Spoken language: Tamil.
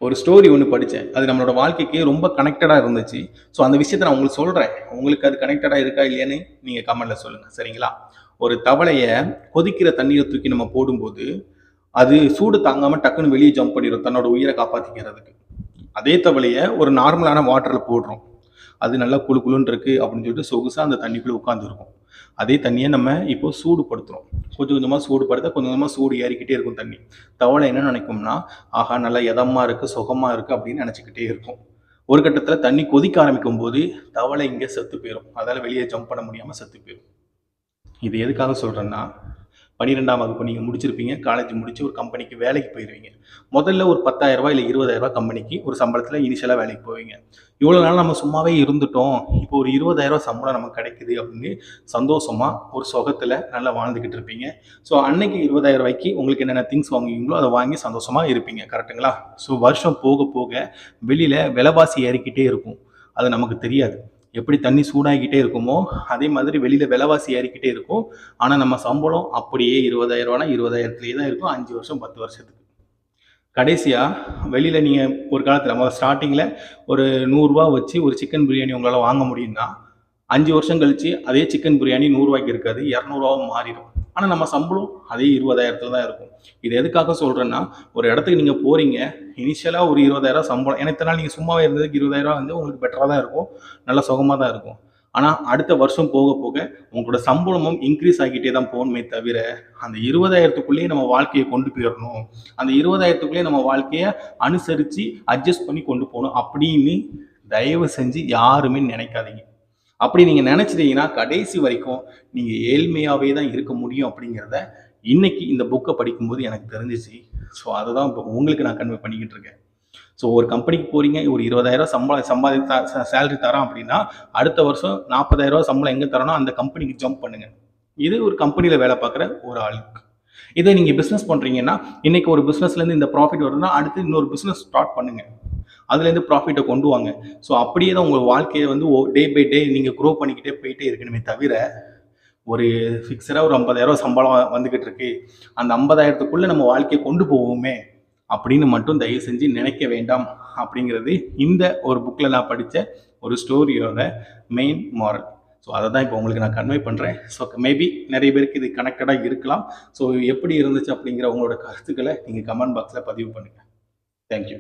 ஒரு ஸ்டோரி ஒன்று படித்தேன். அது நம்மளோட வாழ்க்கைக்கு ரொம்ப கனெக்டடாக இருந்துச்சு. ஸோ அந்த விஷயத்த நான் உங்களுக்கு சொல்கிறேன். உங்களுக்கு அது கனெக்டடாக இருக்கா இல்லையான்னு நீங்கள் கமெண்ட்டில் சொல்லுங்கள். சரிங்களா? ஒரு தவளைய கொதிக்கிற தண்ணீரை தூக்கி நம்ம போடும்போது, அது சூடு தாங்காம டக்குன்னு வெளியே ஜம்ப் பண்ணிடும் தன்னோட உயிரை காப்பாற்றிக்கிறதுக்கு. அதே தவளைய ஒரு நார்மலான வாட்டரில் போடுறோம். அது நல்லா குளு குளுன்னு இருக்குது அப்படின்னு சொல்லிட்டு சொகுசாக அந்த தண்ணிக்குள்ளே உட்காந்துருக்கும். அதே தண்ணியை நம்ம இப்போ சூடுபடுத்துகிறோம். கொஞ்சம் கொஞ்சமாக சூடுபடுத்த கொஞ்சம் கொஞ்சமாக சூடு ஏறிக்கிட்டே இருக்கும் தண்ணி. தவளை என்ன நினைக்கும்னா, ஆஹா நல்லா எதமாக இருக்குது சுகமாக இருக்குது அப்படின்னு நினச்சிக்கிட்டே இருக்கும். ஒரு கட்டத்தில் தண்ணி கொதிக்க ஆரம்பிக்கும் போது தவளை இங்கே செத்து போயிடும். அதால் வெளியே ஜம்ப் பண்ண முடியாமல் செத்து போயிடும். இது எதுக்காக சொல்கிறேன்னா, 12ஆம் வகுப்பு நீங்கள் முடிச்சிருப்பீங்க. காலேஜ் முடிச்சு ஒரு கம்பெனிக்கு வேலைக்கு போயிடுவீங்க. முதல்ல ஒரு ரூ. 10,000 இல்லை ரூ. 20,000 கம்பெனிக்கு ஒரு சம்பளத்தில் இனிஷியலாக வேலைக்கு போவீங்க. இவ்வளோ நாள் நம்ம சும்மாவே இருந்துட்டோம். இப்போ ஒரு ரூ. 20,000 சம்பளம் நமக்கு கிடைக்குது அப்படின்னு சந்தோஷமாக ஒரு சுகத்தில் நல்லா வாழ்ந்துக்கிட்டு இருப்பீங்க. ஸோ அன்னைக்கு ரூ. 20,000 உங்களுக்கு என்னென்ன திங்ஸ் வாங்குவீங்களோ அதை வாங்கி சந்தோஷமாக இருப்பீங்க. கரெக்டுங்களா? ஸோ வருஷம் போக போக வெளியில் விலைவாசி ஏறிக்கிட்டே இருக்கும். அது நமக்கு தெரியாது. எப்படி தண்ணி சூடாகிக்கிட்டே இருக்குமோ அதே மாதிரி வெளியில் விலைவாசி ஏறிக்கிட்டே இருக்கும். ஆனால் நம்ம சம்பளம் அப்படியே 20,000 20,000 தான் இருக்கும் 5 வருஷம் 10 வருஷத்துக்கு. கடைசியாக வெளியில் நீங்கள் ஒரு காலத்தில் நம்ம ஸ்டார்டிங்கில் ஒரு ரூ. 100 வச்சு ஒரு சிக்கன் பிரியாணி உங்களால் வாங்க முடியும்னா 5 வருஷம் கழிச்சு அதே சிக்கன் பிரியாணி ரூ. 100 இருக்காது, 200 மாறிடும். ஆனால் நம்ம சம்பளம் அதே 20,000 தான் இருக்கும். இது எதுக்காக சொல்கிறேன்னா, ஒரு இடத்துக்கு நீங்கள் போகிறீங்க, இனிஷியலாக ஒரு 20,000 சம்பளம். ஏன்னா இத்தனை நாள் நீங்கள் சும்மாவே இருந்ததுக்கு 20,000 வந்து உங்களுக்கு பெட்டராக தான் இருக்கும், நல்ல சுகமாக தான் இருக்கும். ஆனால் அடுத்த வருஷம் போக போக உங்களோட சம்பளமும் இன்க்ரீஸ் ஆகிட்டே தான் போகணுமே தவிர, அந்த 20,000க்குள்ளேயே நம்ம வாழ்க்கையை கொண்டு போயிடணும், அந்த 20,000க்குள்ளேயே நம்ம வாழ்க்கையை அனுசரித்து அட்ஜஸ்ட் பண்ணி கொண்டு போகணும் அப்படின்னு தயவு செஞ்சு யாருமே நினைக்காதீங்க. அப்படி நீங்கள் நினச்சிட்டீங்கன்னா கடைசி வரைக்கும் நீங்கள் ஏழ்மையாகவே தான் இருக்க முடியும் அப்படிங்கிறத இன்னைக்கு இந்த புக்கை படிக்கும்போது எனக்கு தெரிஞ்சிச்சு. ஸோ அதை தான் இப்போ உங்களுக்கு நான் கன்வே பண்ணிக்கிட்டு இருக்கேன். ஸோ ஒரு கம்பெனிக்கு போகிறீங்க, ஒரு 20,000 சேலரி தரோம் அப்படின்னா அடுத்த வருஷம் 40,000 சம்பளம் எங்கே தரோன்னா அந்த கம்பெனிக்கு ஜம்ப் பண்ணுங்கள். இது ஒரு கம்பெனியில் வேலை பார்க்குற ஒரு ஆளுக்கு. இதே நீங்கள் பிஸ்னஸ் பண்ணுறீங்கன்னா, இன்றைக்கி ஒரு பிஸ்னஸ்லேருந்து இந்த ப்ராஃபிட் வருதுன்னா அடுத்து இன்னொரு பிஸ்னஸ் ஸ்டார்ட் பண்ணுங்கள், அதுலேருந்து ப்ராஃபிட்டை கொண்டு வாங்க. ஸோ அப்படியே தான் உங்கள் வாழ்க்கையை வந்து டே பை டே நீங்கள் க்ரோ பண்ணிக்கிட்டே போயிட்டே இருக்கணுமே தவிர, ஒரு ஃபிக்ஸடாக ஒரு 50,000 சம்பளம் வந்துக்கிட்டு இருக்கு, அந்த 50,000த்துக்குள்ளே நம்ம வாழ்க்கையை கொண்டு போவோமே அப்படின்னு மட்டும் தயவு செஞ்சு நினைக்க வேண்டாம். அப்படிங்கிறது இந்த ஒரு புக்கில் நான் படித்த ஒரு ஸ்டோரியோட மெயின் மாரல். ஸோ அதை தான் இப்போ உங்களுக்கு நான் கன்வே பண்ணுறேன். ஸோ மேபி நிறைய பேருக்கு இது கனெக்டடாக இருக்கலாம். ஸோ எப்படி இருந்துச்சு அப்படிங்கிற உங்களோட கருத்துக்களை நீங்கள் கமெண்ட் பாக்ஸில் பதிவு பண்ணுங்கள். தேங்க்யூ.